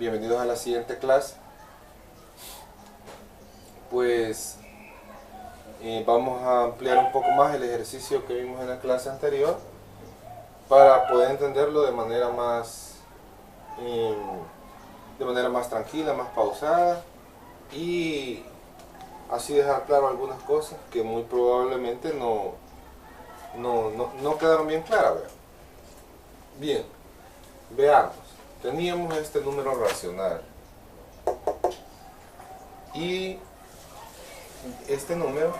bienvenidos a la siguiente clase. Pues vamos a ampliar un poco más el ejercicio que vimos en la clase anterior para poder entenderlo de manera más tranquila, más pausada, y así dejar claro algunas cosas que muy probablemente no quedaron bien claras. Bien, veamos. Teníamos este número racional y este número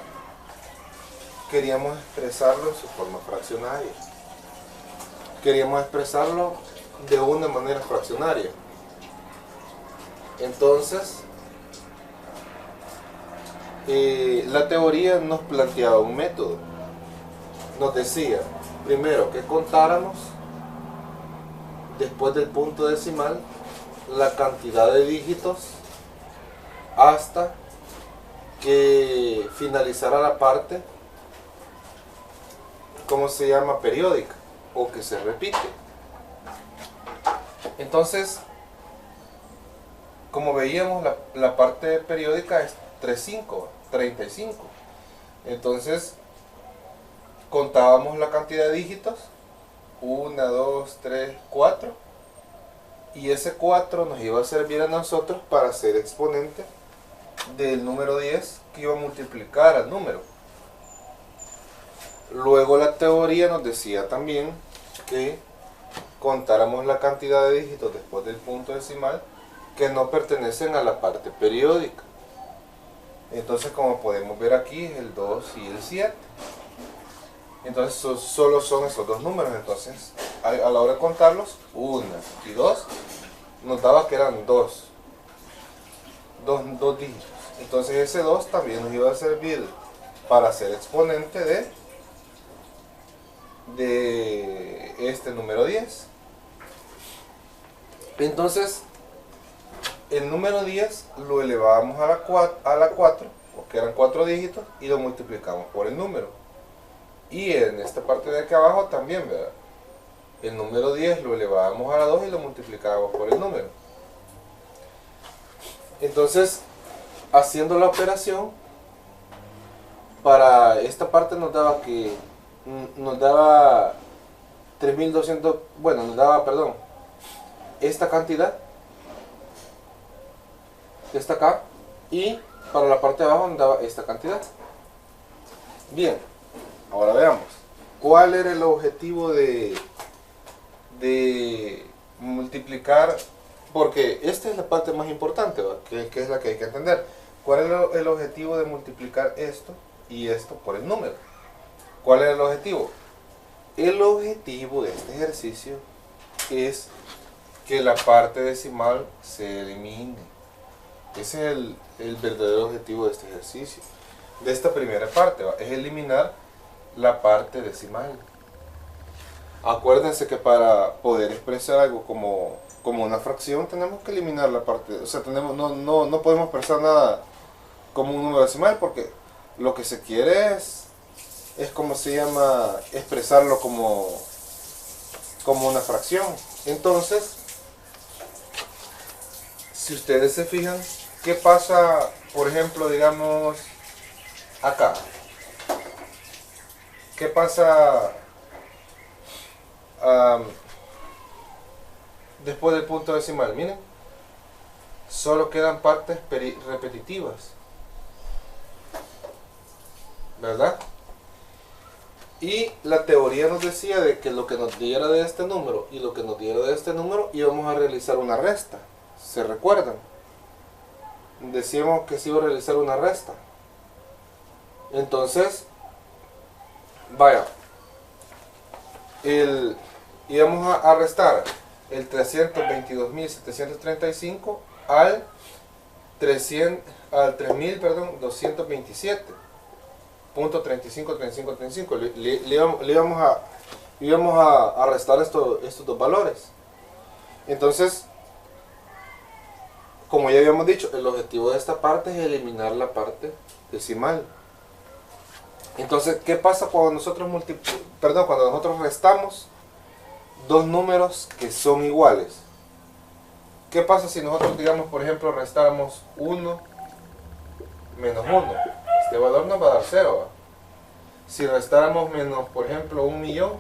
queríamos expresarlo en su forma fraccionaria. Queríamos expresarlo de una manera fraccionaria. Entonces, la teoría nos planteaba un método. Nos decía, primero, que contáramos después del punto decimal la cantidad de dígitos hasta que finalizara la parte, ¿cómo se llama?, periódica, o que se repite. Entonces, como veíamos, la parte periódica es 35. Entonces, contábamos la cantidad de dígitos, 1, 2, 3, 4, y ese 4 nos iba a servir a nosotros para ser exponente del número 10 que iba a multiplicar al número. Luego la teoría nos decía también que contáramos la cantidad de dígitos después del punto decimal que no pertenecen a la parte periódica. Entonces, como podemos ver aquí, es el 2 y el 7. Entonces solo son esos dos números. Entonces a la hora de contarlos, 1 y 2, nos daba que eran dos dígitos. Entonces ese 2 también nos iba a servir para ser exponente de este número 10. Entonces el número 10 lo elevábamos a la 4, porque eran 4 dígitos, y lo multiplicamos por el número. Y en esta parte de aquí abajo también, ¿verdad? El número 10 lo elevábamos a la 2 y lo multiplicábamos por el número. Entonces, haciendo la operación, para esta parte nos daba 3200, bueno, nos daba, perdón, esta cantidad, que está acá, y para la parte de abajo nos daba esta cantidad. Bien, ahora veamos, ¿cuál era el objetivo de multiplicar? Porque esta es la parte más importante, que es la que hay que entender. ¿Cuál es el objetivo de multiplicar esto y esto por el número? ¿Cuál es el objetivo? El objetivo de este ejercicio es que la parte decimal se elimine. Ese es el verdadero objetivo de este ejercicio, de esta primera parte, es eliminar la parte decimal. Acuérdense que para poder expresar algo como una fracción tenemos que eliminar la parte, o sea, no podemos expresar nada como un número decimal, porque lo que se quiere es como se llama, expresarlo como una fracción. Entonces, si ustedes se fijan, ¿qué pasa, por ejemplo, digamos, acá? ¿Qué pasa después del punto decimal? Miren, solo quedan partes repetitivas, ¿verdad? Y la teoría nos decía de que lo que nos diera de este número y lo que nos diera de este número íbamos a realizar una resta. ¿Se recuerdan? Decíamos que se iba a realizar una resta. Entonces, vaya, íbamos a restar el 322.735 al 3.227.3535. Le íbamos a restar estos dos valores. Entonces, como ya habíamos dicho, el objetivo de esta parte es eliminar la parte decimal. Entonces, ¿qué pasa cuando nosotros cuando nosotros restamos dos números que son iguales? ¿Qué pasa si nosotros, digamos, por ejemplo, restáramos 1 menos 1? Este valor nos va a dar 0, ¿va? Si restáramos menos, por ejemplo, 1.000.000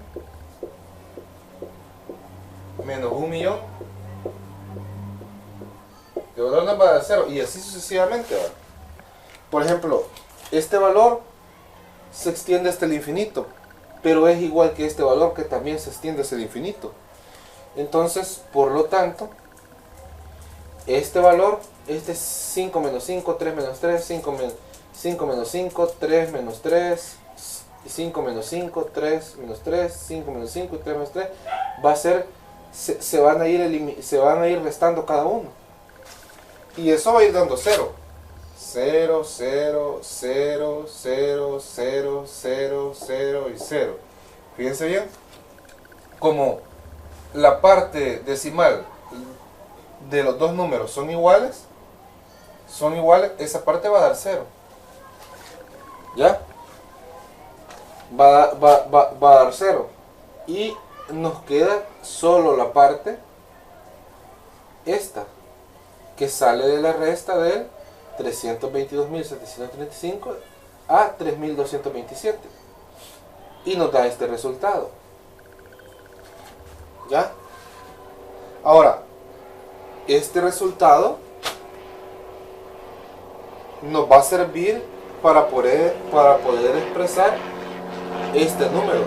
menos 1.000.000, el valor nos va a dar 0 y así sucesivamente, ¿va? Por ejemplo, este valor se extiende hasta el infinito, pero es igual que este valor que también se extiende hasta el infinito. Entonces, por lo tanto, este valor, este es 5 menos 5, 3 menos 3, 5 menos 5, 3 menos 3, 5 menos 5, 3 menos 3, 5 menos 5 y 3 menos 3, va a ser, se van a ir restando cada uno. Y eso va a ir dando 0. 0, 0, 0, 0, 0, 0, 0 y 0. Fíjense bien, como la parte decimal de los dos números son iguales, esa parte va a dar 0. ¿Ya? Va a dar 0. Y nos queda solo la parte esta, que sale de la resta del 322.735 a 3.227 y nos da este resultado. ¿Ya? Ahora, este resultado nos va a servir para poder expresar este número.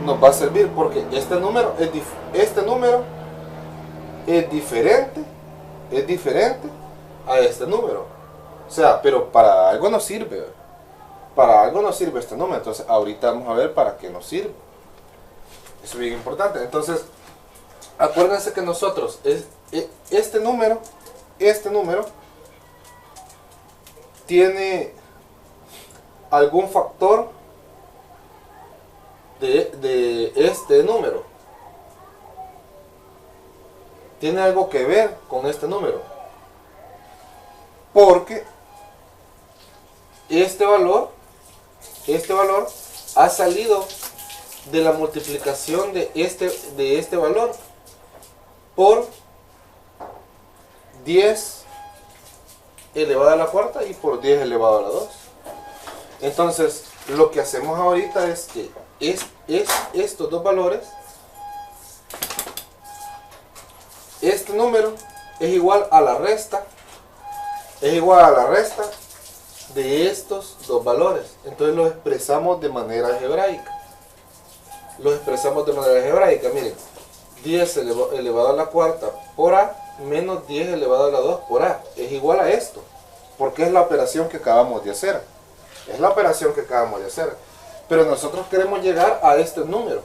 Nos va a servir porque este número es diferente a este número. O sea, pero para algo nos sirve. Para algo nos sirve este número. Entonces, ahorita vamos a ver para qué nos sirve. Eso es bien importante. Entonces, acuérdense que nosotros, este número tiene algún factor de este número. Tiene algo que ver con este número. Porque este valor ha salido de la multiplicación de este valor por 10 elevado a la cuarta y por 10 elevado a la 2. Entonces, lo que hacemos ahorita es que estos dos valores, este número es igual a la resta, de estos dos valores. Entonces lo expresamos de manera algebraica. Miren, 10 elevado a la cuarta por A menos 10 elevado a la 2 por A es igual a esto, porque es la operación que acabamos de hacer. Pero nosotros queremos llegar a este número.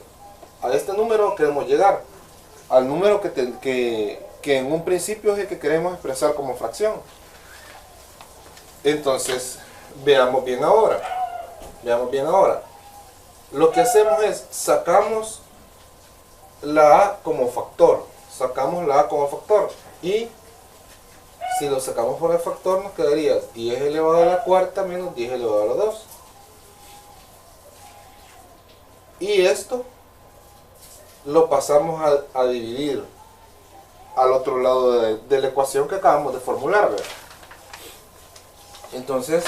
Queremos llegar al número que en un principio es el que queremos expresar como fracción. Entonces, veamos bien ahora. Lo que hacemos es sacamos la A como factor. Y si lo sacamos por el factor nos quedaría 10 elevado a la cuarta menos 10 elevado a la 2. Y esto lo pasamos a dividir al otro lado de la ecuación que acabamos de formular, ¿verdad? Entonces,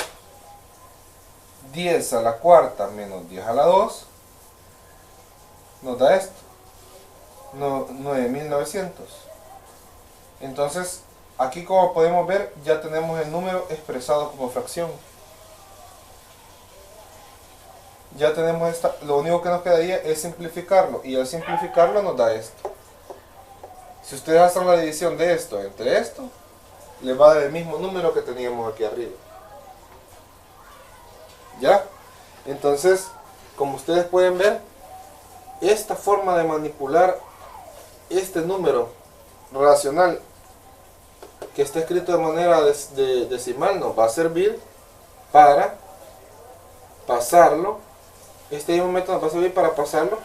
10 a la cuarta menos 10 a la 2 nos da esto, 9.900. Entonces, aquí como podemos ver, ya tenemos el número expresado como fracción. Ya tenemos lo único que nos quedaría es simplificarlo, y al simplificarlo nos da esto. Si ustedes hacen la división de esto entre esto, les va a dar el mismo número que teníamos aquí arriba. ¿Ya? Entonces, como ustedes pueden ver, esta forma de manipular este número racional que está escrito de manera decimal nos va a servir para pasarlo. Este mismo método nos va a servir para pasarlo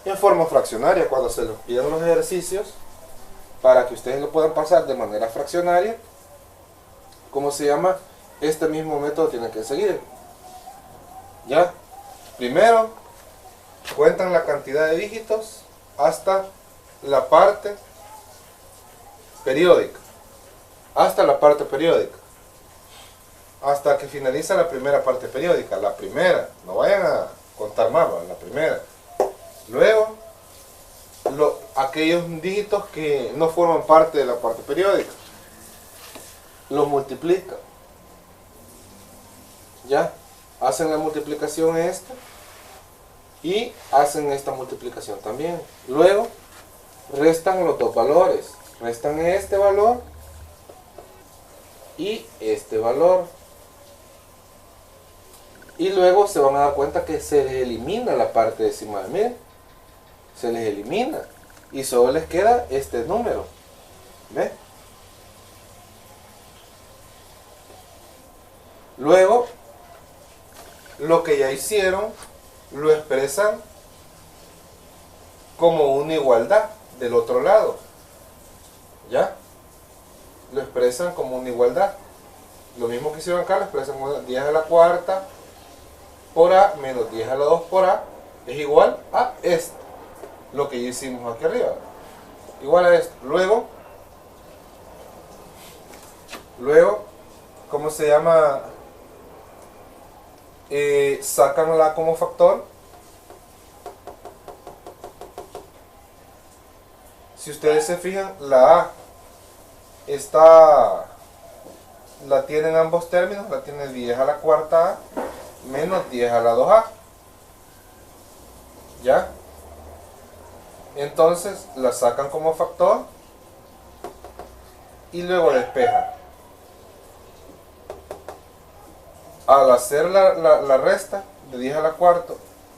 en forma fraccionaria cuando se les pidan los ejercicios, para que ustedes lo puedan pasar de manera fraccionaria. ¿Cómo se llama? Este mismo método tienen que seguir. ¿Ya? Primero cuentan la cantidad de dígitos hasta la parte periódica, hasta la parte periódica, hasta que finaliza la primera parte periódica, la primera, no vayan a contar más, la primera. Luego, aquellos dígitos que no forman parte de la parte periódica, los multiplican. Ya, hacen la multiplicación esta y hacen esta multiplicación también. Luego, restan los dos valores, restan este valor y este valor. Y luego se van a dar cuenta que se les elimina la parte decimal. Miren, se les elimina y solo les queda este número. ¿Ve? Luego, lo que ya hicieron lo expresan como una igualdad del otro lado. ¿Ya? Lo expresan como una igualdad. Lo mismo que hicieron acá, lo expresan como 10 a la cuarta por A menos 10 a la 2 por A es igual a esto. Lo que ya hicimos aquí arriba. Igual a esto. Luego, ¿cómo se llama? Sacan la como factor. Si ustedes se fijan, la A la tienen ambos términos, la tiene 10 a la cuarta A menos 10 a la 2A. ¿Ya? Entonces la sacan como factor y luego despejan. Al hacer la resta de 10 a la cuarta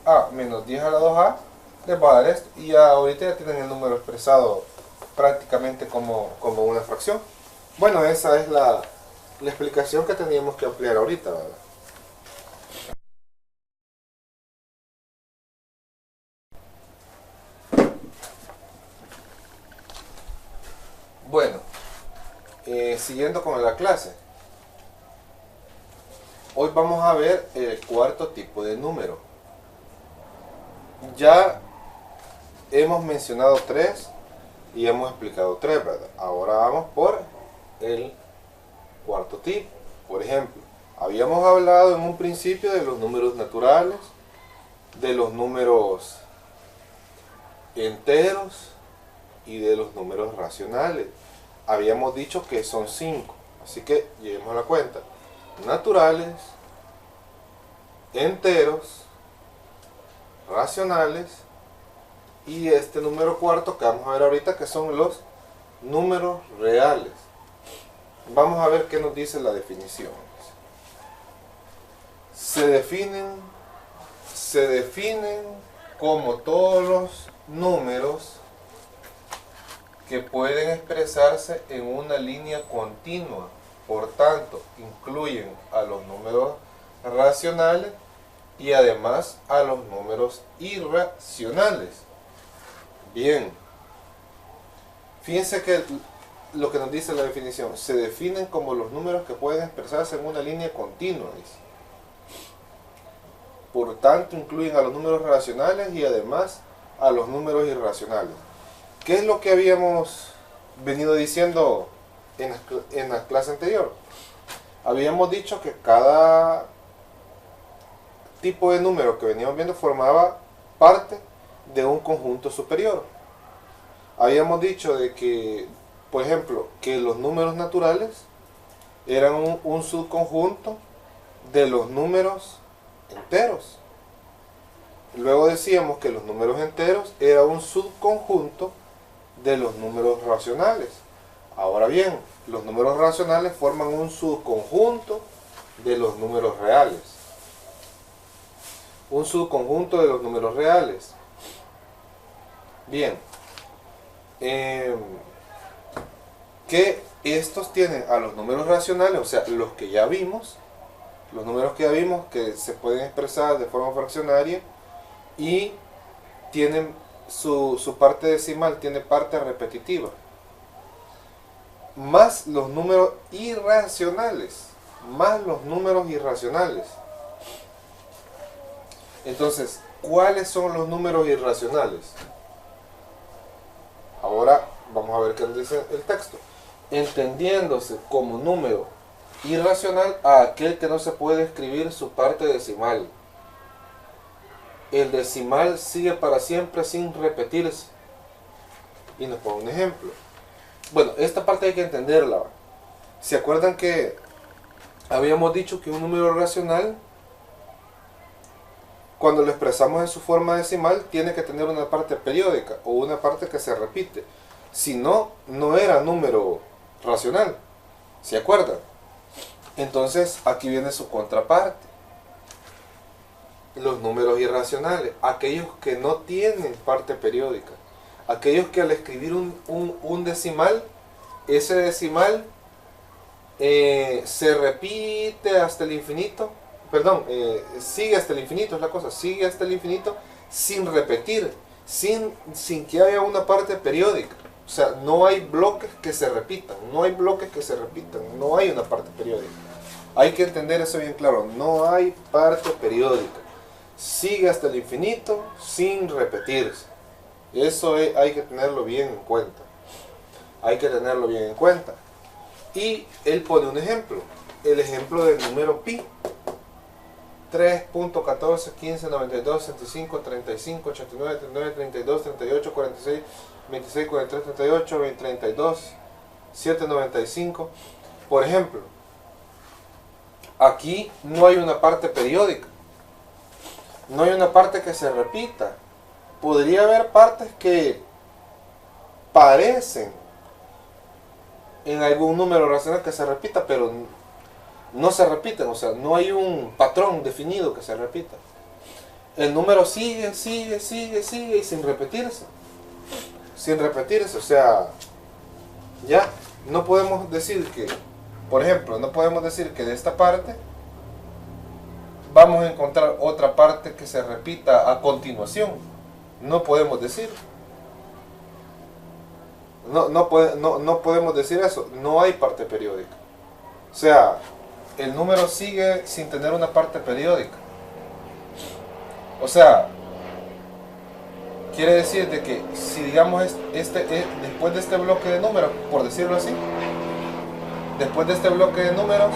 A menos 10 a la 2A, les va a dar esto. Y ya ahorita ya tienen el número expresado prácticamente como una fracción. Bueno, esa es la explicación que teníamos que ampliar ahorita, ¿verdad? Bueno, siguiendo con la clase. Hoy vamos a ver el cuarto tipo de número. Ya hemos mencionado 3 y hemos explicado 3, ¿verdad? Ahora vamos por el cuarto tipo. Por ejemplo, habíamos hablado en un principio de los números naturales, de los números enteros y de los números racionales. Habíamos dicho que son 5, así que llevemos la cuenta. Naturales, enteros, racionales y este número cuarto que vamos a ver ahorita, que son los números reales. Vamos a ver qué nos dice la definición. Se definen como todos los números que pueden expresarse en una línea continua. Por tanto, incluyen a los números racionales y además a los números irracionales. Bien, fíjense que lo que nos dice la definición, se definen como los números que pueden expresarse en una línea continua, dice. Por tanto, incluyen a los números racionales y además a los números irracionales. ¿Qué es lo que habíamos venido diciendo en la clase anterior? Habíamos dicho que cada tipo de número que veníamos viendo formaba parte de un conjunto superior. Habíamos dicho de que, por ejemplo, que los números naturales eran un subconjunto de los números enteros. Luego decíamos que los números enteros eran un subconjunto de los números racionales. Ahora bien, los números racionales forman un subconjunto de los números reales. Un subconjunto de los números reales. Bien, que estos tienen a los números racionales, o sea, los que ya vimos, los números que ya vimos que se pueden expresar de forma fraccionaria y tienen su parte decimal, tiene parte repetitiva, más los números irracionales, Entonces, ¿cuáles son los números irracionales? Ahora vamos a ver qué nos dice el texto. entendiéndose como número irracional a aquel que no se puede escribir su parte decimal. El decimal sigue para siempre sin repetirse. Y nos pone un ejemplo. Bueno, esta parte hay que entenderla. ¿Se acuerdan que habíamos dicho que un número racional, cuando lo expresamos en su forma decimal, tiene que tener una parte periódica o una parte que se repite? Si no, no era número racional. ¿Se acuerdan? Entonces aquí viene su contraparte. Los números irracionales, aquellos que no tienen parte periódica, aquellos que al escribir un decimal, ese decimal se repite hasta el infinito, perdón, sigue hasta el infinito, es la cosa, sigue hasta el infinito sin repetir, sin que haya una parte periódica. O sea, no hay bloques que se repitan, no hay bloques que se repitan, no hay una parte periódica. Hay que entender eso bien claro, no hay parte periódica. Sigue hasta el infinito sin repetirse. Eso hay que tenerlo bien en cuenta. Hay que tenerlo bien en cuenta. Y él pone un ejemplo. El ejemplo del número pi. 3.14, 15, 92, 65, 35, 89, 39, 32, 38, 46, 26, 43, 38, 20, 32, 7, 95. Por ejemplo, aquí no hay una parte periódica. No hay una parte que se repita. Podría haber partes que parecen en algún número racional que se repita, pero no se repiten, o sea, no hay un patrón definido que se repita. El número sigue y sin repetirse. Sin repetirse, o sea, ya no podemos decir que, por ejemplo, no podemos decir que de esta parte vamos a encontrar otra parte que se repita a continuación. No podemos decir. No podemos decir eso. No hay parte periódica. O sea, el número sigue sin tener una parte periódica. O sea, quiere decir de que si digamos después de este bloque de números, por decirlo así, después de este bloque de números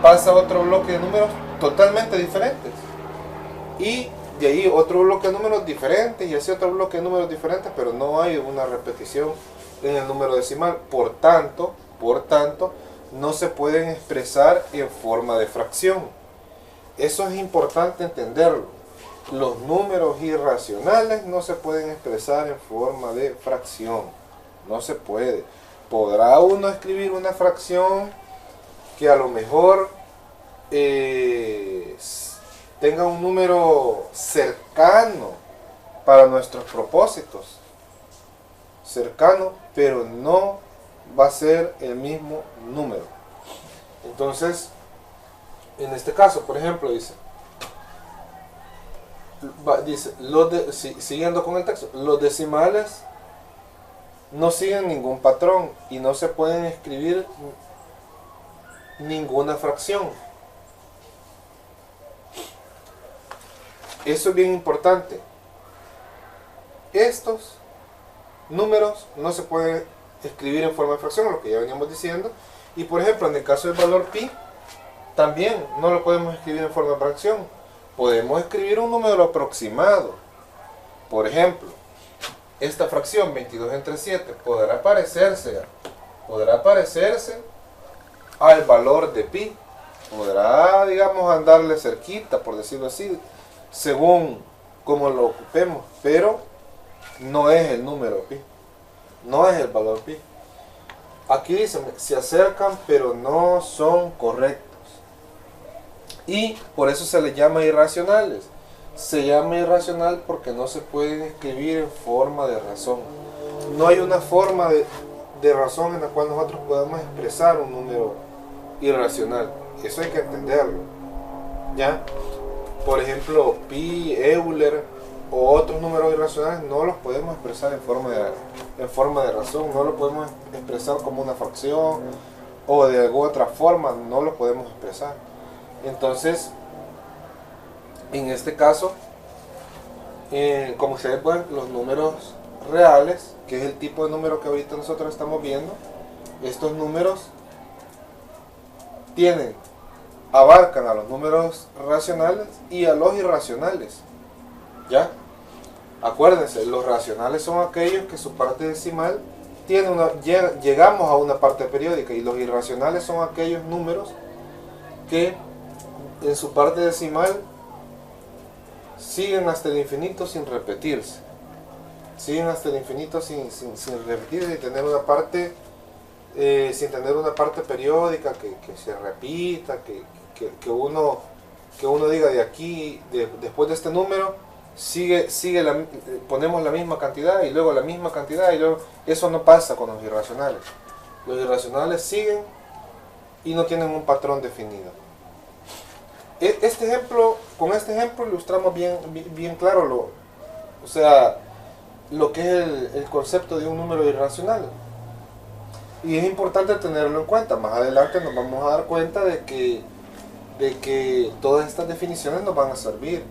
pasa otro bloque de números totalmente diferentes, y de ahí otro bloque de números diferentes, y así otro bloque de números diferentes, pero no hay una repetición en el número decimal. Por tanto, no se pueden expresar en forma de fracción. Eso es importante entenderlo. Los números irracionales no se pueden expresar en forma de fracción. No se puede. Podrá uno escribir una fracción que a lo mejor tenga un número cercano para nuestros propósitos. Cercano, pero no va a ser el mismo número. Entonces, en este caso, por ejemplo, siguiendo con el texto, los decimales no siguen ningún patrón y no se pueden escribir ninguna fracción. Eso es bien importante. Estos números no se pueden escribir en forma de fracción, lo que ya veníamos diciendo. Y por ejemplo, en el caso del valor pi, también no lo podemos escribir en forma de fracción. Podemos escribir un número aproximado. Por ejemplo, esta fracción 22 entre 7 podrá parecerse al valor de pi. Podrá, digamos, andarle cerquita, por decirlo así, según como lo ocupemos, pero no es el número pi, no es el valor pi. Aquí dicen, se acercan pero no son correctos, y por eso se les llama irracionales. Se llama irracional porque no se pueden escribir en forma de razón. No hay una forma de razón en la cual nosotros podamos expresar un número irracional. Eso hay que entenderlo, ¿ya? Por ejemplo, pi, Euler o otros números irracionales no los podemos expresar en forma de razón. No lo podemos expresar como una fracción o de alguna otra forma, no lo podemos expresar. Entonces, en este caso, como ustedes ven, los números reales, que es el tipo de número que ahorita nosotros estamos viendo, estos números abarcan a los números racionales y a los irracionales. ¿Ya? Acuérdense, los racionales son aquellos que su parte decimal llegamos a una parte periódica, y los irracionales son aquellos números que en su parte decimal siguen hasta el infinito sin repetirse. Siguen hasta el infinito sin repetirse, sin tener una parte periódica que se repita, que uno diga de aquí, después de este número, ponemos la misma cantidad y luego la misma cantidad, y luego eso no pasa con los irracionales. Los irracionales siguen y no tienen un patrón definido. Con este ejemplo ilustramos bien claro lo que es el concepto de un número irracional. Y es importante tenerlo en cuenta. Más adelante nos vamos a dar cuenta de que todas estas definiciones nos van a servir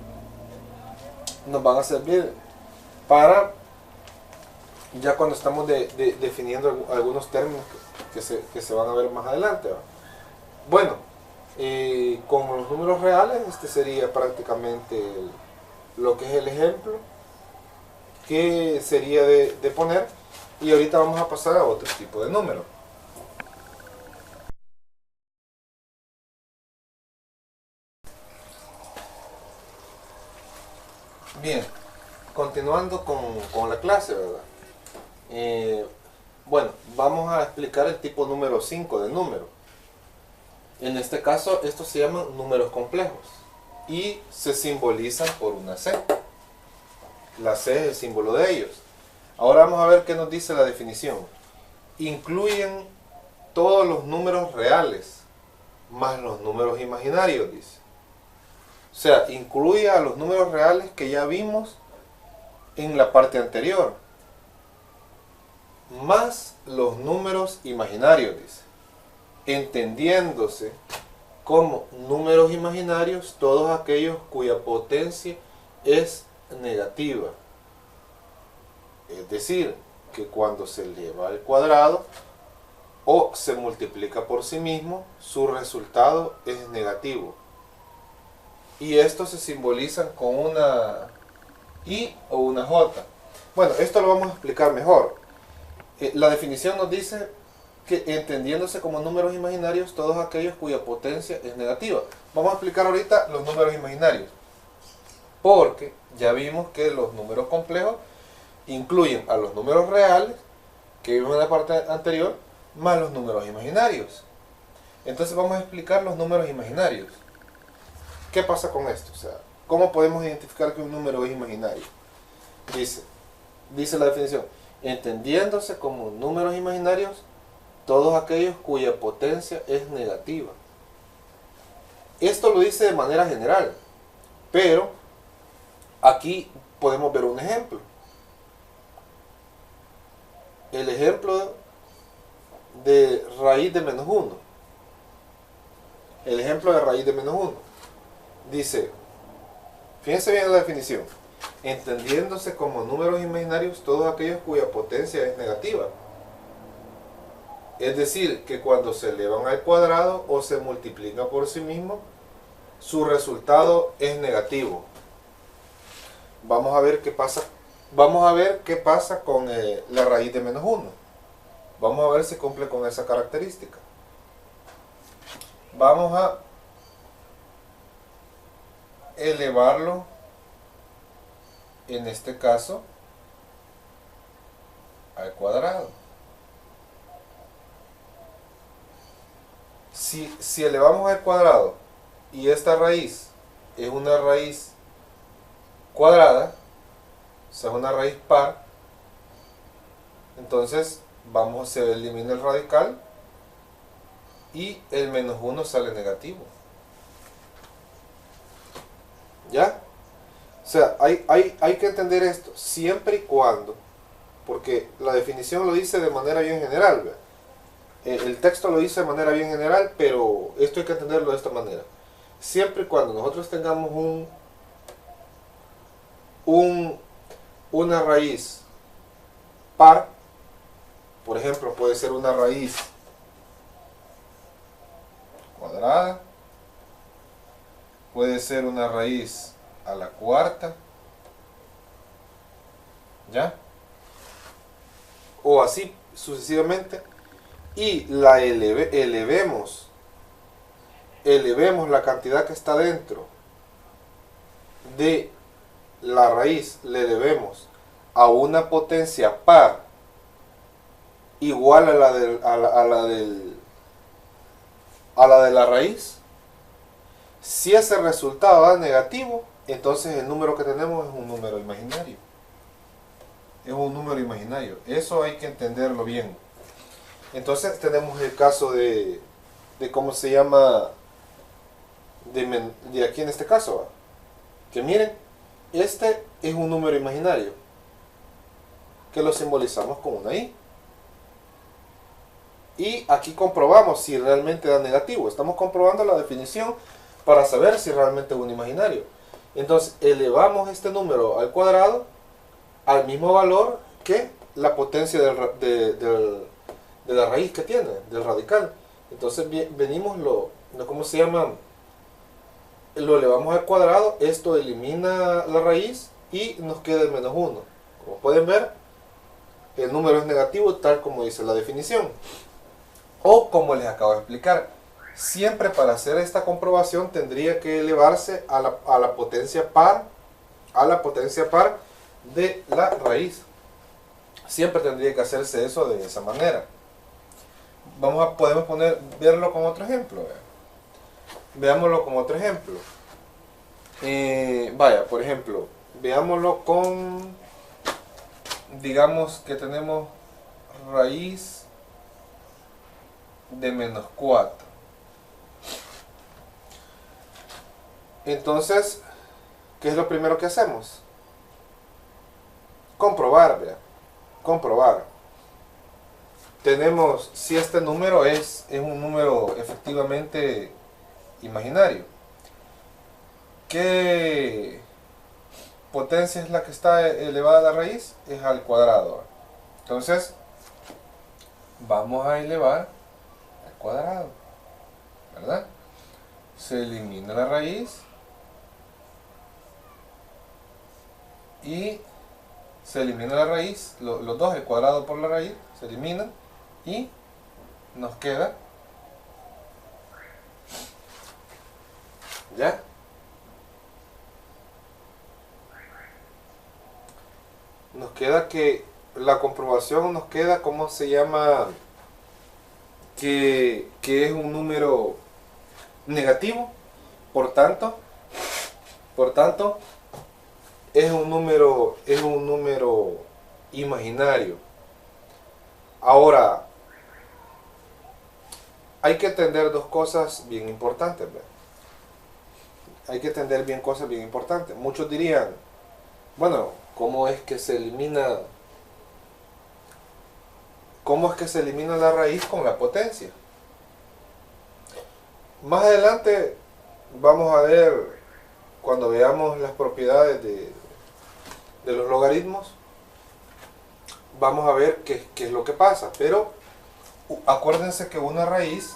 para, ya cuando estamos definiendo algunos términos que se van a ver más adelante, ¿va? Bueno, con los números reales, este sería prácticamente lo que es el ejemplo que sería de poner, y ahorita vamos a pasar a otro tipo de número. Bien, continuando con la clase, ¿verdad? Bueno, vamos a explicar el tipo número 5 de número. En este caso, estos se llaman números complejos y se simbolizan por una C. La C es el símbolo de ellos. Ahora vamos a ver qué nos dice la definición. Incluyen todos los números reales más los números imaginarios, dice. O sea, incluye a los números reales que ya vimos en la parte anterior, más los números imaginarios, dice. Entendiéndose como números imaginarios todos aquellos cuya potencia es negativa. Es decir, que cuando se eleva al cuadrado o se multiplica por sí mismo, su resultado es negativo. Y estos se simbolizan con una I o una J. Bueno, esto lo vamos a explicar mejor. La definición nos dice que entendiéndose como números imaginarios todos aquellos cuya potencia es negativa. Vamos a explicar ahorita los números imaginarios, porque ya vimos que los números complejos incluyen a los números reales que vimos en la parte anterior, más los números imaginarios. Entonces vamos a explicar los números imaginarios. ¿Qué pasa con esto? O sea, ¿cómo podemos identificar que un número es imaginario? Dice la definición, entendiéndose como números imaginarios todos aquellos cuya potencia es negativa. Esto lo dice de manera general, pero aquí podemos ver un ejemplo. El ejemplo de raíz de menos 1. El ejemplo de raíz de menos 1. Dice, fíjense bien la definición, entendiéndose como números imaginarios todos aquellos cuya potencia es negativa. Es decir, que cuando se elevan al cuadrado o se multiplican por sí mismo, su resultado es negativo. Vamos a ver qué pasa con la raíz de menos 1. Vamos a ver si cumple con esa característica. Vamos a elevarlo, en este caso, al cuadrado. Si elevamos al cuadrado y esta raíz es una raíz cuadrada, o sea, una raíz par, entonces se elimina el radical y el menos 1 sale negativo. ¿Ya? O sea, hay que entender esto siempre y cuando, porque la definición lo dice de manera bien general, ¿verdad? El texto lo dice de manera bien general, pero esto hay que entenderlo de esta manera. Siempre y cuando nosotros tengamos una raíz par, por ejemplo, puede ser una raíz cuadrada, puede ser una raíz a la cuarta, ¿ya? O así sucesivamente, y la elevemos la cantidad que está dentro de la raíz, le elevemos a una potencia par igual a la de la raíz. Si ese resultado da negativo, entonces el número que tenemos es un número imaginario. Es un número imaginario. Eso hay que entenderlo bien. Entonces tenemos el caso de cómo se llama, de aquí en este caso, ¿va? Que miren, este es un número imaginario que lo simbolizamos con una i. Y aquí comprobamos si realmente da negativo. Estamos comprobando la definición para saber si realmente es un imaginario. Entonces elevamos este número al cuadrado al mismo valor que la potencia de la raíz que tiene, del radical. Entonces venimos, ¿cómo se llama? Lo elevamos al cuadrado, esto elimina la raíz y nos queda el menos 1. Como pueden ver, el número es negativo tal como dice la definición. O como les acabo de explicar, siempre para hacer esta comprobación tendría que elevarse a la potencia par, de la raíz. Siempre tendría que hacerse eso de esa manera. Podemos verlo con otro ejemplo. Veámoslo con otro ejemplo. Vaya, por ejemplo, veámoslo con, digamos que tenemos raíz de menos 4. Entonces, ¿qué es lo primero que hacemos? Comprobar, vea. Comprobar. Tenemos si este número es un número efectivamente imaginario. ¿Qué potencia es la que está elevada a la raíz? Es al cuadrado. Entonces, vamos a elevar al cuadrado, ¿verdad? Se elimina la raíz y se elimina la raíz, los dos, el cuadrado por la raíz, se eliminan y nos queda, ¿ya? Nos queda que la comprobación nos queda, ¿cómo se llama? Que es un número negativo, por tanto es un número imaginario. Ahora, hay que entender dos cosas bien importantes, ¿verdad? Hay que entender bien cosas bien importantes. Muchos dirían, bueno, ¿cómo es que se elimina la raíz con la potencia? Más adelante vamos a ver, cuando veamos las propiedades de los logaritmos, vamos a ver qué es lo que pasa. Pero acuérdense que una raíz,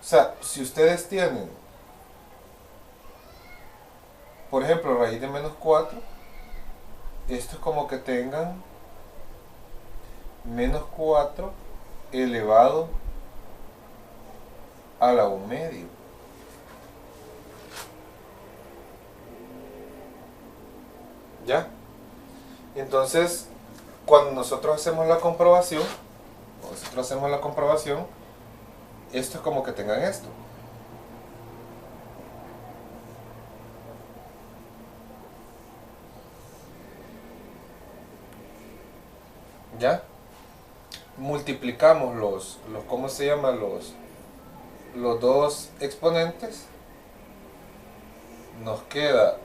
o sea, si ustedes tienen, por ejemplo, raíz de menos 4, esto es como que tengan menos 4 elevado a la 1/2. ¿Ya? Entonces, cuando nosotros hacemos la comprobación, esto es como que tengan esto. ¿Ya? Multiplicamos ¿cómo se llama? Los dos exponentes. Nos queda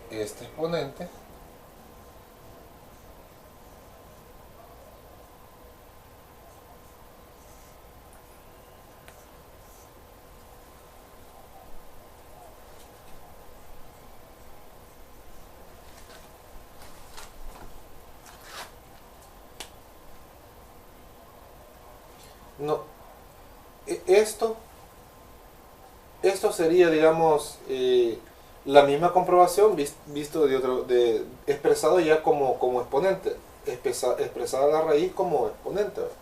este exponente. No, esto sería, digamos, la misma comprobación visto expresado ya como exponente, expresada la raíz como exponente, ¿verdad?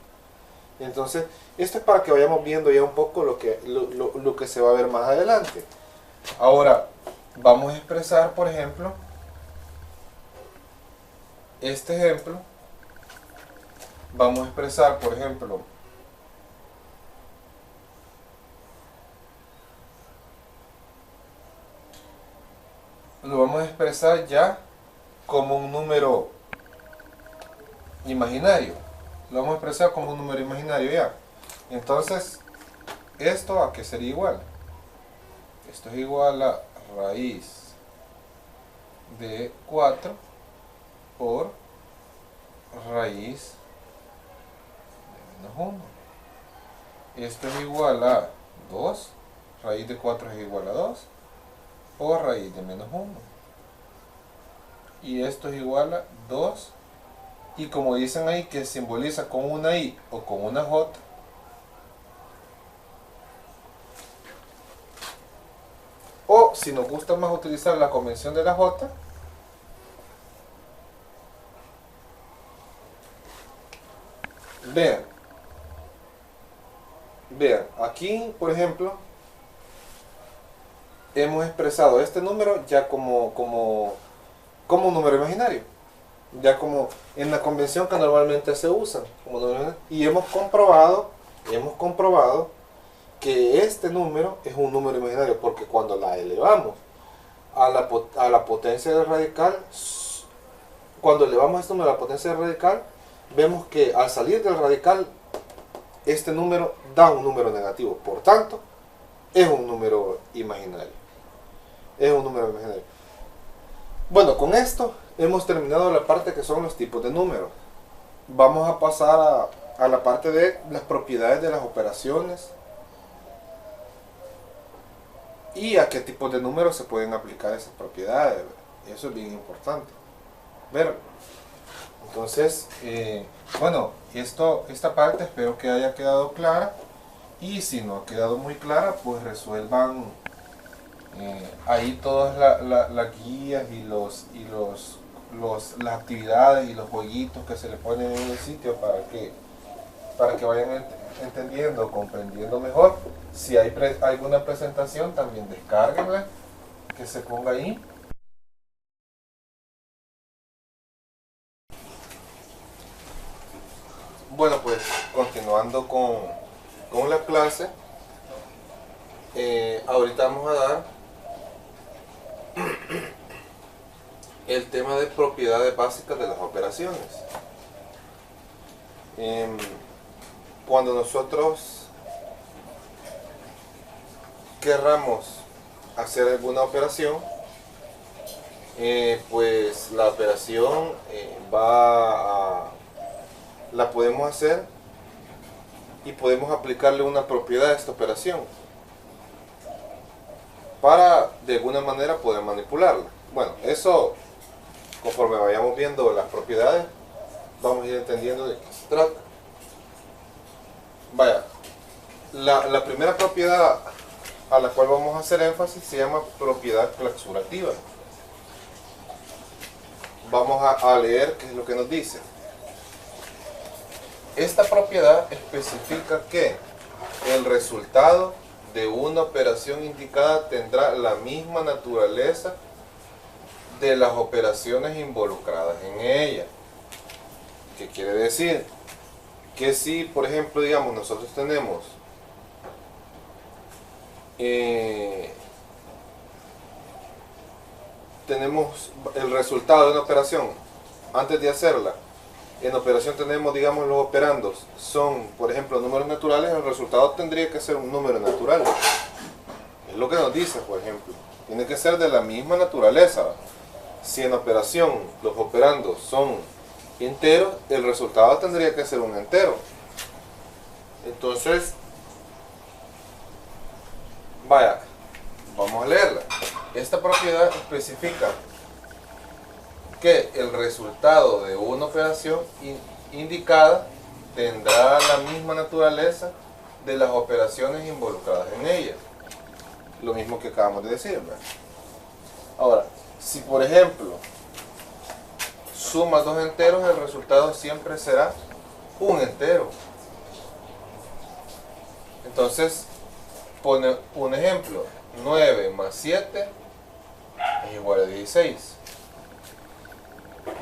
Entonces, esto es para que vayamos viendo ya un poco lo que se va a ver más adelante. Ahora, vamos a expresar, por ejemplo, este ejemplo. Vamos a expresar, por ejemplo, lo vamos a expresar ya como un número imaginario. Lo vamos a expresar como un número imaginario ya. Entonces, ¿esto a qué sería igual? Esto es igual a raíz de 4 por raíz de menos 1. Esto es igual a 2. Raíz de 4 es igual a 2 por raíz de menos 1. Y esto es igual a 2. Y como dicen ahí que simboliza con una I o con una J, o si nos gusta más utilizar la convención de la J, vean, aquí por ejemplo hemos expresado este número ya como un número imaginario, ya como en la convención que normalmente se usa como número, y hemos comprobado que este número es un número imaginario porque cuando la elevamos a la potencia del radical, cuando elevamos este número a la potencia del radical, vemos que al salir del radical este número da un número negativo, por tanto es un número imaginario. Bueno, con esto hemos terminado la parte que son los tipos de números. Vamos a pasar a la parte de las propiedades de las operaciones y a qué tipos de números se pueden aplicar esas propiedades. Eso es bien importante. Entonces, bueno, esta parte espero que haya quedado clara, y si no ha quedado muy clara, pues resuelvan ahí todas las guías y las actividades y los jueguitos que se le ponen en el sitio para que vayan entendiendo, comprendiendo mejor. Si hay alguna presentación, también descárguenla, que se ponga ahí. Bueno, pues continuando con la clase, ahorita vamos a dar el tema de propiedades básicas de las operaciones. Cuando nosotros querramos hacer alguna operación, pues la operación la podemos hacer y podemos aplicarle una propiedad a esta operación para de alguna manera poder manipularla. Bueno, eso conforme vayamos viendo las propiedades vamos a ir entendiendo de qué se trata. Vaya, la primera propiedad a la cual vamos a hacer énfasis se llama propiedad clausurativa. Vamos a leer qué es lo que nos dice. Esta propiedad especifica que el resultado de una operación indicada tendrá la misma naturaleza de las operaciones involucradas en ella. ¿Qué quiere decir? Que si, por ejemplo, digamos, nosotros tenemos el resultado de una operación antes de hacerla. En operación tenemos, digamos, los operandos son, por ejemplo, números naturales. El resultado tendría que ser un número natural. Es lo que nos dice, por ejemplo. Tiene que ser de la misma naturaleza. Si en operación los operandos son enteros, el resultado tendría que ser un entero. Entonces, vaya, vamos a leerla. Esta propiedad especifica que el resultado de una operación indicada tendrá la misma naturaleza de las operaciones involucradas en ella. Lo mismo que acabamos de decir, ¿verdad? Ahora, si por ejemplo sumas dos enteros, el resultado siempre será un entero. Entonces, pone un ejemplo: 9 más 7 es igual a 16.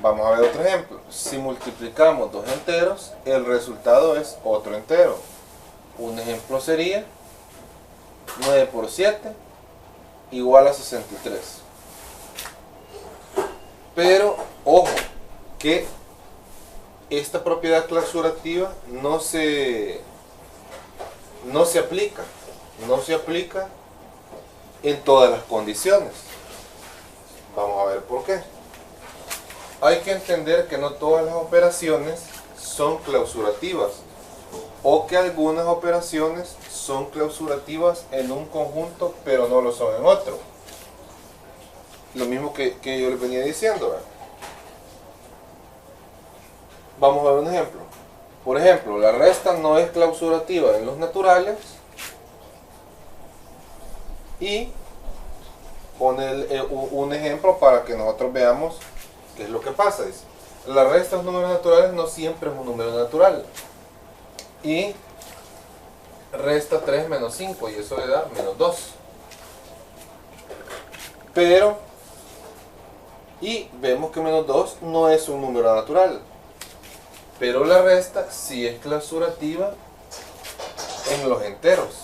Vamos a ver otro ejemplo. Si multiplicamos dos enteros, el resultado es otro entero. Un ejemplo sería 9 por 7 igual a 63. Pero, ojo, que esta propiedad clausurativa no se aplica en todas las condiciones. Vamos a ver por qué. Hay que entender que no todas las operaciones son clausurativas, o que algunas operaciones son clausurativas en un conjunto pero no lo son en otro. Lo mismo que yo les venía diciendo, ¿verdad? Vamos a ver un ejemplo. Por ejemplo, la resta no es clausurativa en los naturales, y pone un ejemplo para que nosotros veamos qué es lo que pasa. Dice, la resta de los números naturales no siempre es un número natural, y resta 3 menos 5 y eso le da menos 2. Pero, y vemos que menos 2 no es un número natural, pero la resta sí es clausurativa en los enteros.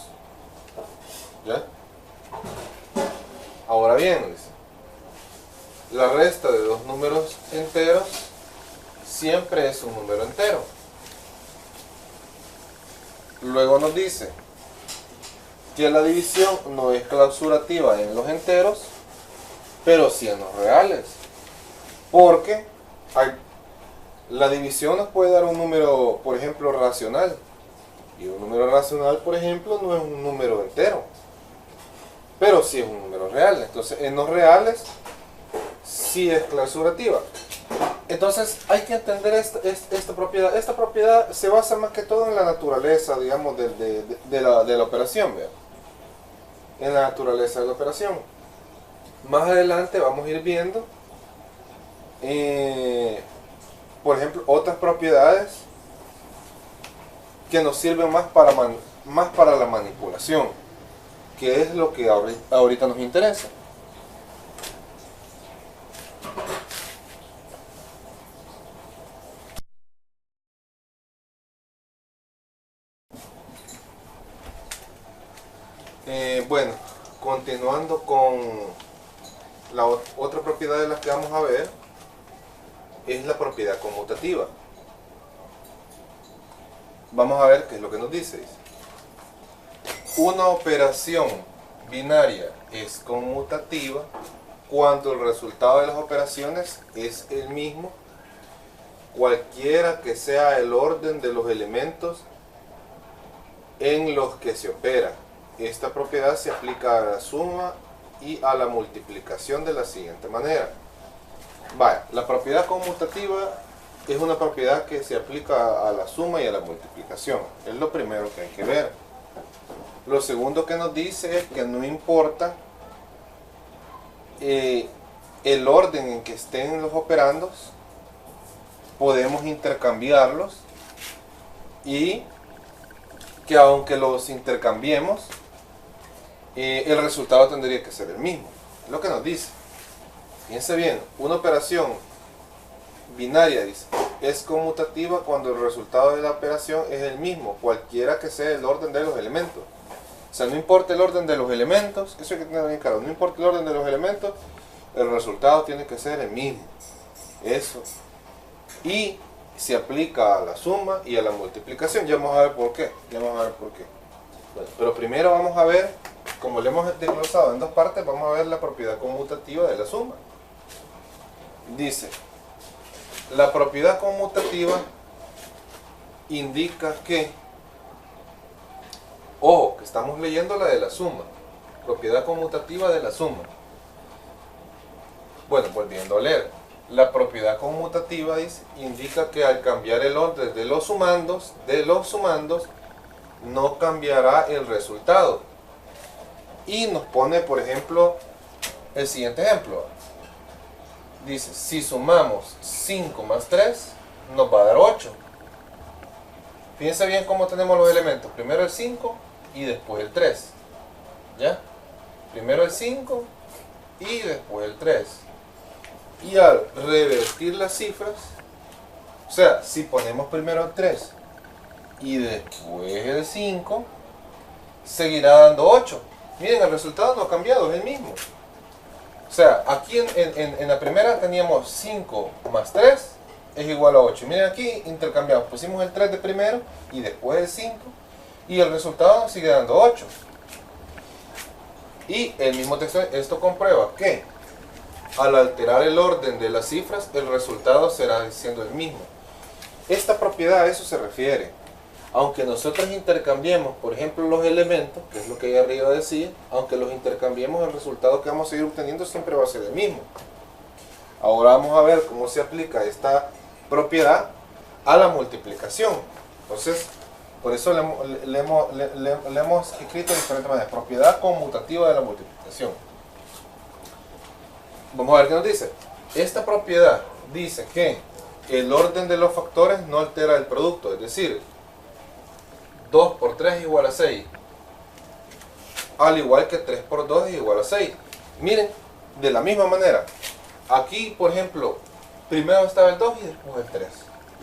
¿Ya? Ahora bien, dice, la resta de dos números enteros siempre es un número entero. Luego nos dice que la división no es clausurativa en los enteros, pero sí en los reales, porque la división nos puede dar un número, por ejemplo, racional, y un número racional, por ejemplo, no es un número entero, pero sí es un número real. Entonces, en los reales sí es clausurativa. Entonces, hay que entender esta propiedad. Esta propiedad se basa más que todo en la naturaleza, digamos, de la operación, ¿verdad? En la naturaleza de la operación. Más adelante vamos a ir viendo, por ejemplo, otras propiedades que nos sirven más para la manipulación, que es lo que ahorita nos interesa. Bueno, continuando con la otra propiedad de las que vamos a ver, es la propiedad conmutativa. Vamos a ver qué es lo que nos dice. Una operación binaria es conmutativa cuando el resultado de las operaciones es el mismo, cualquiera que sea el orden de los elementos en los que se opera. Esta propiedad se aplica a la suma y a la multiplicación de la siguiente manera. Vaya, la propiedad conmutativa es una propiedad que se aplica a la suma y a la multiplicación. Es lo primero que hay que ver. Lo segundo que nos dice es que no importa el orden en que estén los operandos, podemos intercambiarlos, y que aunque los intercambiemos, el resultado tendría que ser el mismo. Es lo que nos dice. Fíjense bien, una operación binaria, dice, es conmutativa cuando el resultado de la operación es el mismo, cualquiera que sea el orden de los elementos. O sea, no importa el orden de los elementos, eso hay que tener bien claro, no importa el orden de los elementos, el resultado tiene que ser el mismo. Eso. Y se aplica a la suma y a la multiplicación. Ya vamos a ver por qué. Bueno, pero primero vamos a ver, como le hemos desglosado en dos partes, vamos a ver la propiedad conmutativa de la suma. Dice, la propiedad conmutativa indica que, ojo, que estamos leyendo la de la suma, propiedad conmutativa de la suma. Bueno, volviendo a leer, La propiedad conmutativa dice, indica que al cambiar el orden de los sumandos, no cambiará el resultado. Y nos pone, por ejemplo, el siguiente ejemplo. Dice, si sumamos 5 más 3, nos va a dar 8. Fíjense bien cómo tenemos los elementos. Primero el 5 y después el 3. ¿Ya? Primero el 5 y después el 3. Y al revertir las cifras, o sea, si ponemos primero el 3 y después el 5, seguirá dando 8. Miren, el resultado no ha cambiado, es el mismo. O sea, aquí en la primera teníamos 5 más 3 es igual a 8. Miren, aquí intercambiamos, pusimos el 3 de primero y después el 5 y el resultado nos sigue dando 8. Y el mismo texto, esto comprueba que al alterar el orden de las cifras, el resultado será siendo el mismo. Esta propiedad a eso se refiere. Aunque nosotros intercambiemos, por ejemplo, los elementos, que es lo que ahí arriba decía, aunque los intercambiemos, el resultado que vamos a seguir obteniendo siempre va a ser el mismo. Ahora vamos a ver cómo se aplica esta propiedad a la multiplicación. Entonces, por eso le hemos escrito de diferentes maneras. Propiedad conmutativa de la multiplicación. Vamos a ver qué nos dice. Esta propiedad dice que el orden de los factores no altera el producto, es decir, 2 por 3 es igual a 6, al igual que 3 por 2 es igual a 6. Miren, de la misma manera, aquí por ejemplo, primero estaba el 2 y después el 3.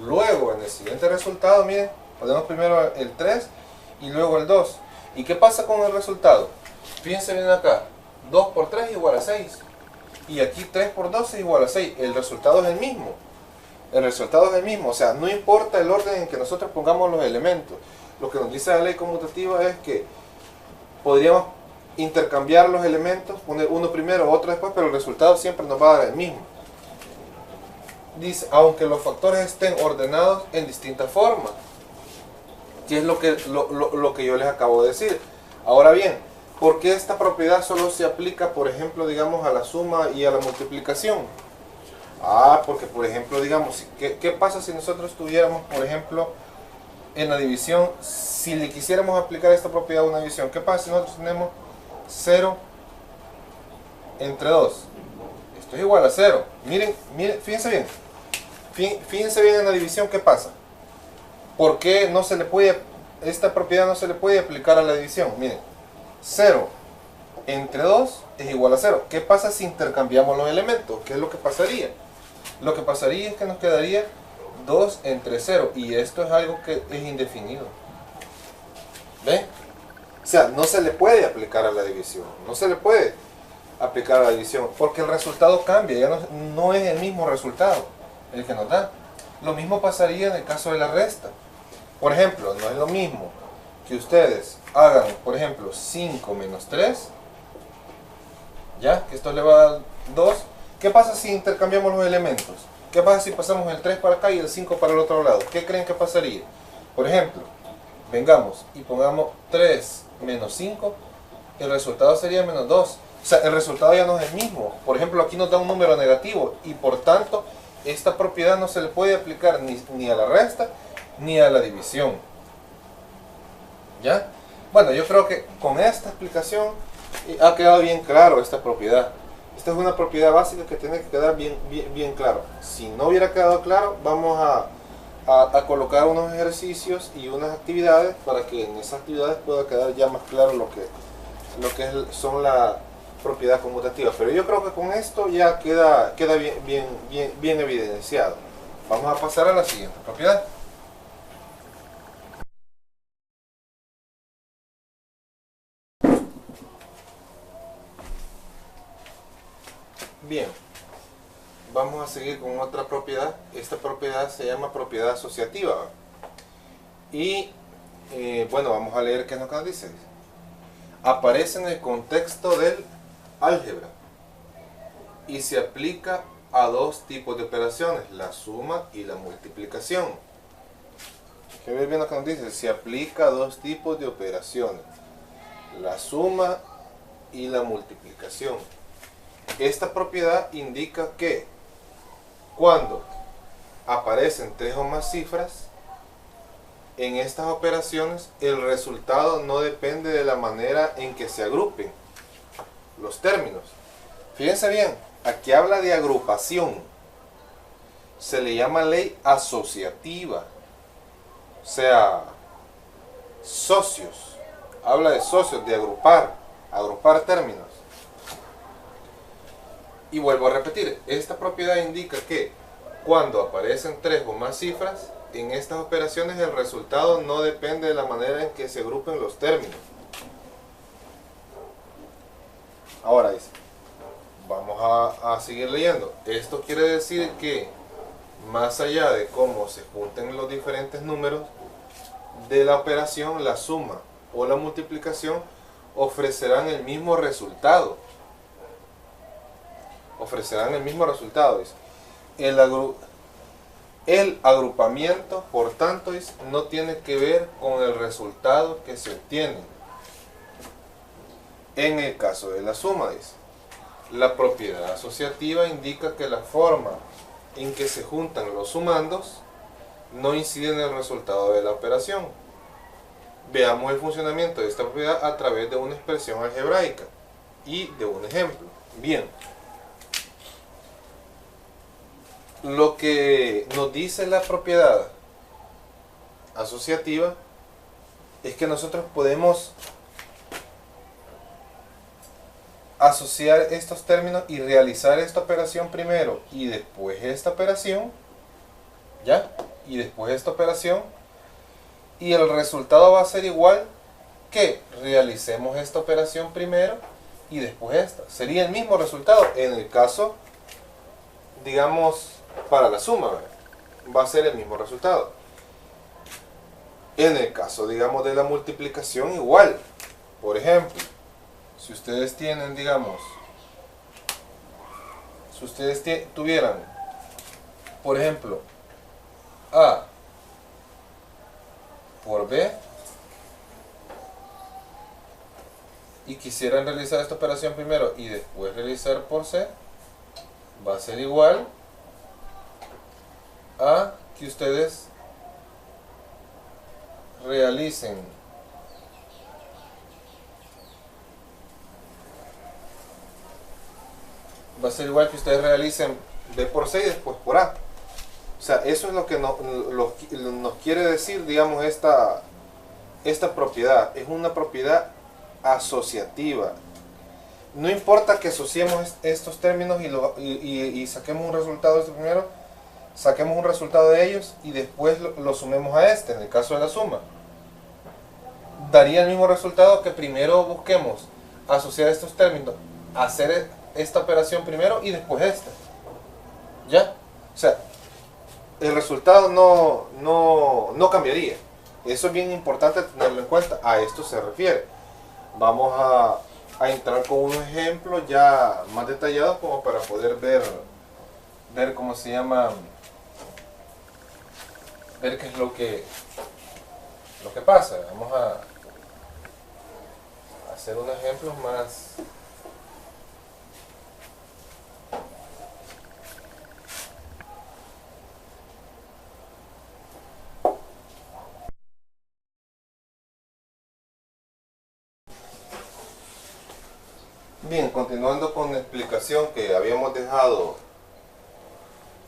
Luego en el siguiente resultado, miren, ponemos primero el 3 y luego el 2. ¿Y qué pasa con el resultado? Fíjense bien acá, 2 por 3 es igual a 6. Y aquí 3 por 2 es igual a 6. El resultado es el mismo. El resultado es el mismo. O sea, no importa el orden en que nosotros pongamos los elementos. Lo que nos dice la ley conmutativa es que podríamos intercambiar los elementos, poner uno primero, otro después, pero el resultado siempre nos va a dar el mismo. Dice, aunque los factores estén ordenados en distintas formas. Que es lo que yo les acabo de decir. Ahora bien, ¿por qué esta propiedad solo se aplica, por ejemplo, digamos, a la suma y a la multiplicación? Porque, por ejemplo, digamos, ¿qué pasa si nosotros tuviéramos, por ejemplo, en la división, si le quisiéramos aplicar esta propiedad a una división? ¿Qué pasa si nosotros tenemos 0 entre 2? Esto es igual a 0. Miren, fíjense bien. Fíjense bien en la división, ¿qué pasa? ¿Por qué no se le puede, esta propiedad no se le puede aplicar a la división? Miren, 0 entre 2 es igual a 0. ¿Qué pasa si intercambiamos los elementos? ¿Qué es lo que pasaría? Lo que pasaría es que nos quedaría 2 entre 0. Y esto es algo que es indefinido. ¿Ven? O sea, no se le puede aplicar a la división. No se le puede aplicar a la división. Porque el resultado cambia. Ya no es el mismo resultado el que nos da. Lo mismo pasaría en el caso de la resta. Por ejemplo, no es lo mismo que ustedes hagan, por ejemplo, 5 menos 3, ya, que esto le va a dar 2. ¿Qué pasa si intercambiamos los elementos? ¿Qué pasa si pasamos el 3 para acá y el 5 para el otro lado? ¿Qué creen que pasaría? Por ejemplo, vengamos y pongamos 3 menos 5, el resultado sería menos 2. O sea, el resultado ya no es el mismo. Por ejemplo, aquí nos da un número negativo y por tanto, esta propiedad no se le puede aplicar ni a la resta ni a la división. ¿Ya? Bueno, yo creo que con esta explicación ha quedado bien claro esta propiedad. Esta es una propiedad básica que tiene que quedar bien claro. Si no hubiera quedado claro, vamos a colocar unos ejercicios y unas actividades para que en esas actividades pueda quedar ya más claro lo que son la propiedad conmutativa. Pero yo creo que con esto ya queda bien evidenciado. Vamos a pasar a la siguiente propiedad. Bien, vamos a seguir con otra propiedad. Esta propiedad se llama propiedad asociativa. Y bueno, vamos a leer qué es lo que nos dice. Aparece en el contexto del álgebra y se aplica a dos tipos de operaciones, la suma y la multiplicación. ¿Qué ves bien lo que nos dice? Se aplica a dos tipos de operaciones, la suma y la multiplicación. Esta propiedad indica que Cuando aparecen 3 o más cifras, en estas operaciones el resultado no depende de la manera en que se agrupen los términos. Fíjense bien, aquí habla de agrupación. Se le llama ley asociativa. O sea, socios. Habla de socios, de agrupar términos. Y vuelvo a repetir, esta propiedad indica que cuando aparecen 3 o más cifras, en estas operaciones el resultado no depende de la manera en que se agrupen los términos. Ahora dice, vamos a seguir leyendo. Esto quiere decir que más allá de cómo se junten los diferentes números de la operación, la suma o la multiplicación ofrecerán el mismo resultado. Ofrecerán el mismo resultado, dice. El agrupamiento, por tanto, no tiene que ver con el resultado que se obtiene. En el caso de la suma, dice, la propiedad asociativa indica que la forma en que se juntan los sumandos no incide en el resultado de la operación. Veamos el funcionamiento de esta propiedad a través de una expresión algebraica y de un ejemplo. Bien. Lo que nos dice la propiedad asociativa es que nosotros podemos asociar estos términos y realizar esta operación primero y después esta operación, ¿ya? Y después esta operación, y el resultado va a ser igual que realicemos esta operación primero y después esta. Sería el mismo resultado en el caso, digamos, para la suma, ¿verdad? Va a ser el mismo resultado. En el caso, digamos, de la multiplicación, igual. Por ejemplo, si ustedes tienen, digamos, si ustedes tuvieran, por ejemplo, A por B y quisieran realizar esta operación primero y después realizar por C, va a ser igual a que ustedes realicen B por C y después por A. O sea, eso es lo que nos quiere decir, digamos, esta propiedad. Es una propiedad asociativa. No importa que asociemos estos términos y saquemos un resultado de este primero, saquemos un resultado de ellos y después lo sumemos a este, en el caso de la suma. Daría el mismo resultado que primero busquemos asociar estos términos, hacer esta operación primero y después esta. ¿Ya? O sea, el resultado no cambiaría. Eso es bien importante tenerlo en cuenta. A esto se refiere. Vamos a entrar con unos ejemplos ya más detallados como para poder ver cómo se llama, ver qué es lo que pasa. Vamos a hacer unos ejemplos más. Bien, continuando con la explicación que habíamos dejado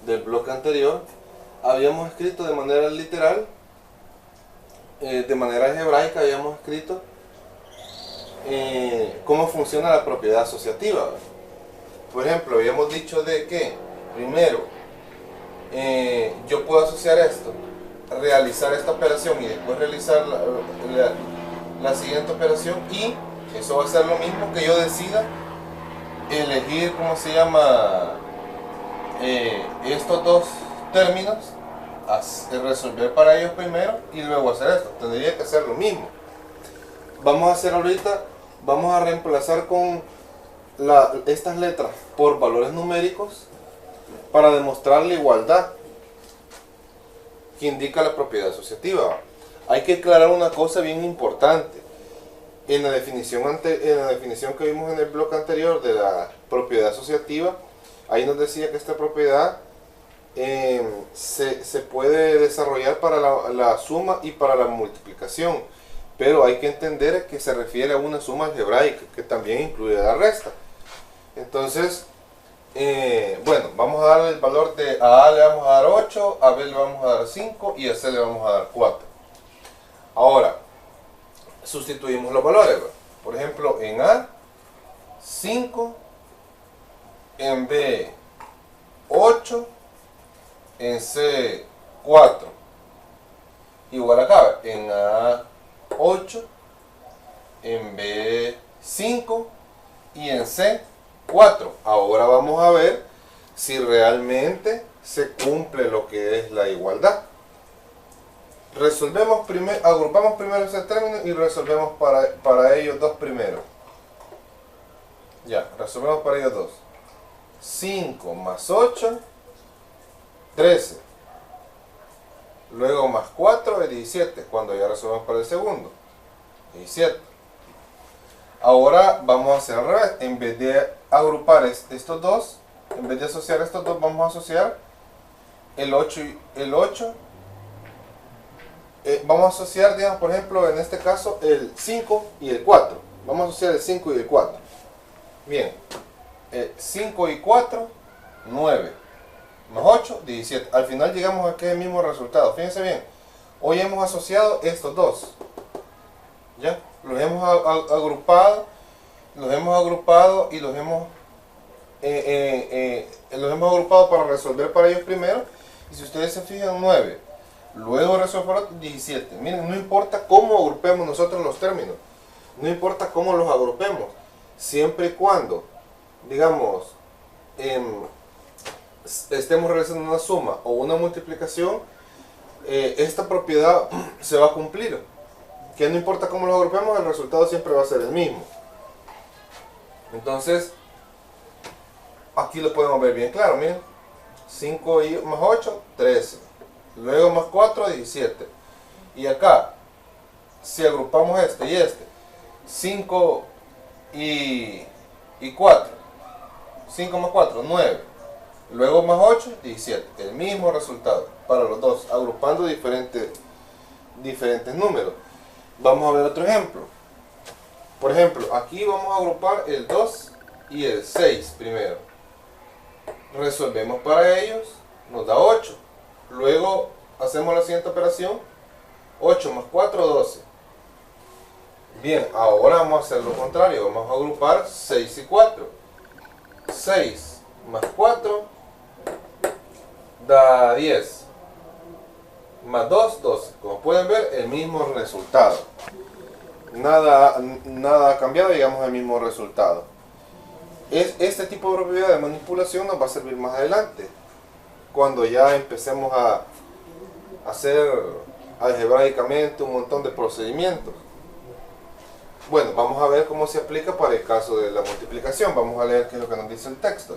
del bloque anterior, habíamos escrito de manera literal, de manera algebraica, habíamos escrito cómo funciona la propiedad asociativa. Por ejemplo, habíamos dicho de que primero yo puedo asociar esto, realizar esta operación y después realizar la siguiente operación, y eso va a ser lo mismo que yo decida elegir, ¿cómo se llama? Estos dos términos, resolver para ellos primero y luego hacer esto. Tendría que hacer lo mismo. Vamos a hacer ahorita, vamos a reemplazar con estas letras por valores numéricos para demostrar la igualdad que indica la propiedad asociativa. Hay que aclarar una cosa bien importante. En la definición que vimos en el bloque anterior de la propiedad asociativa, ahí nos decía que esta propiedad se puede desarrollar para la suma y para la multiplicación, pero hay que entender que se refiere a una suma algebraica que también incluye la resta. Entonces, bueno, vamos a dar el valor de a le vamos a dar 8, a b le vamos a dar 5 y a c le vamos a dar 4. Ahora, sustituimos los valores. Por ejemplo, en a 5, en b 8, en c 4. Igual acá, en a 8, en b 5 y en c 4. Ahora vamos a ver si realmente se cumple lo que es la igualdad. Resolvemos primero, agrupamos primero ese término y resolvemos para ellos dos primero. Ya, resolvemos para ellos dos. 5 más 8, 13. Luego más 4 es 17, cuando ya resolvemos para el segundo. 17. Ahora vamos a hacer al revés. En vez de agrupar estos dos, en vez de asociar estos dos, vamos a asociar el 8 y el 8. Vamos a asociar, digamos, por ejemplo, en este caso, el 5 y el 4. Vamos a asociar el 5 y el 4. Bien. 5 y 4, 9. Más 8, 17. Al final llegamos a aquel mismo resultado. Fíjense bien. Hoy hemos asociado estos dos. ¿Ya? Los hemos agrupado. Los hemos agrupado y los hemos agrupado para resolver para ellos primero. Y si ustedes se fijan, 9. Luego resolver 17. Miren, no importa cómo agrupemos nosotros los términos. No importa cómo los agrupemos. Siempre y cuando, digamos, estemos realizando una suma o una multiplicación, esta propiedad se va a cumplir. Que no importa cómo los agrupemos, el resultado siempre va a ser el mismo. Entonces, aquí lo podemos ver bien claro, miren. 5 más 8, 13. Luego más 4, 17. Y acá, si agrupamos este y este, 5 y 4. 5 más 4, 9. Luego más 8, 17. El mismo resultado para los dos, agrupando diferentes números. Vamos a ver otro ejemplo. Por ejemplo, aquí vamos a agrupar el 2 y el 6 primero. Resolvemos para ellos, nos da 8. Luego hacemos la siguiente operación. 8 más 4, 12. Bien, ahora vamos a hacer lo contrario. Vamos a agrupar 6 y 4. 6 más 4 da 10. Más 2, 12. Como pueden ver, el mismo resultado. Nada ha cambiado, llegamos al mismo resultado. Este tipo de propiedad de manipulación nos va a servir más adelante, cuando ya empecemos a hacer algebraicamente un montón de procedimientos. Bueno, vamos a ver cómo se aplica para el caso de la multiplicación. Vamos a leer qué es lo que nos dice el texto.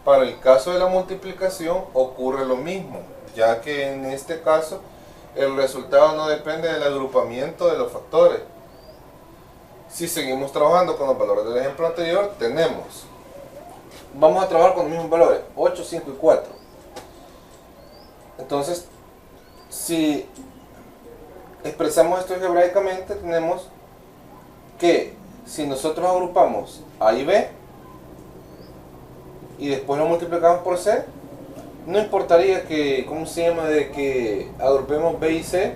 Para el caso de la multiplicación ocurre lo mismo, ya que en este caso el resultado no depende del agrupamiento de los factores. Si seguimos trabajando con los valores del ejemplo anterior, vamos a trabajar con los mismos valores, 8, 5 y 4. Entonces, si expresamos esto algebraicamente, tenemos que si nosotros agrupamos A y B y después lo multiplicamos por C, no importaría que, ¿cómo se llama?, de que agrupemos B y C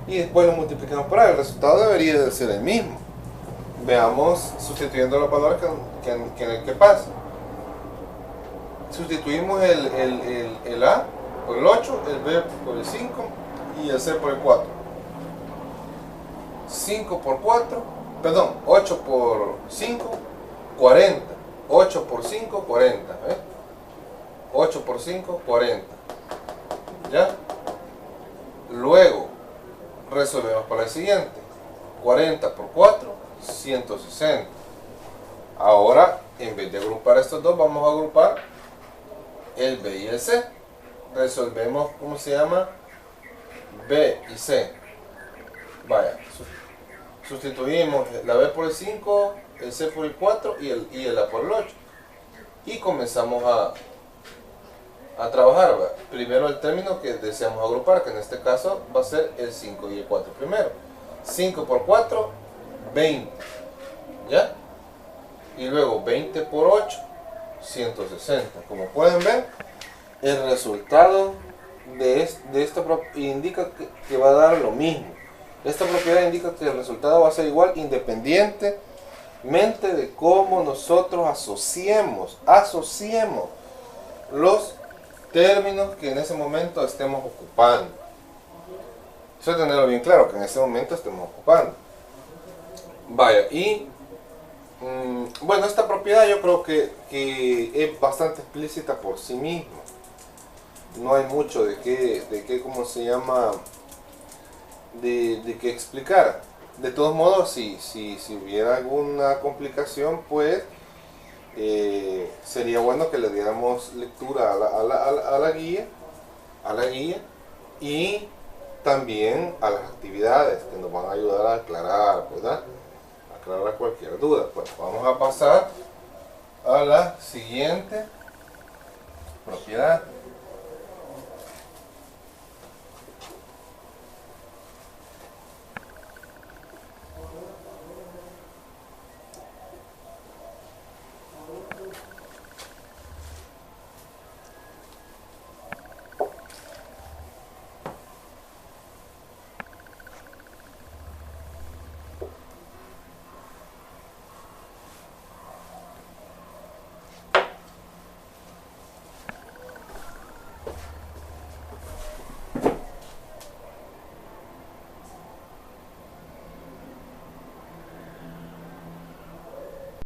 y después lo multiplicamos por A. El resultado debería de ser el mismo. Veamos, sustituyendo los valores que pasa. Sustituimos el A por el 8, el B por el 5 y el C por el 4. 5 por 4, perdón, 8 por 5, 40. 8 por 5, 40. 8 por 5, 40. ¿Ya? Luego, resolvemos para el siguiente. 40 por 4, 160. Ahora, en vez de agrupar estos dos, vamos a agrupar el B y el C. Resolvemos, ¿cómo se llama?, B y C. Vaya, sustituimos la B por el 5, el C por el 4 y el A por el 8. Y comenzamos a trabajar. ¿Va? Primero el término que deseamos agrupar, que en este caso va a ser el 5 y el 4 primero. 5 por 4, 20. ¿Ya? Y luego 20 por 8, 160. Como pueden ver, el resultado de esta indica que va a dar lo mismo. Esta propiedad indica que el resultado va a ser igual independientemente de cómo nosotros asociemos los términos que en ese momento estemos ocupando. Eso es tenerlo bien claro, que en ese momento estemos ocupando. Vaya, y bueno, esta propiedad yo creo que es bastante explícita por sí misma. No hay mucho de qué ¿cómo se llama? De qué explicar. De todos modos, si hubiera alguna complicación, pues sería bueno que le diéramos lectura a la guía y también a las actividades que nos van a ayudar a aclarar, ¿verdad? Aclarar cualquier duda. Pues vamos a pasar a la siguiente propiedad.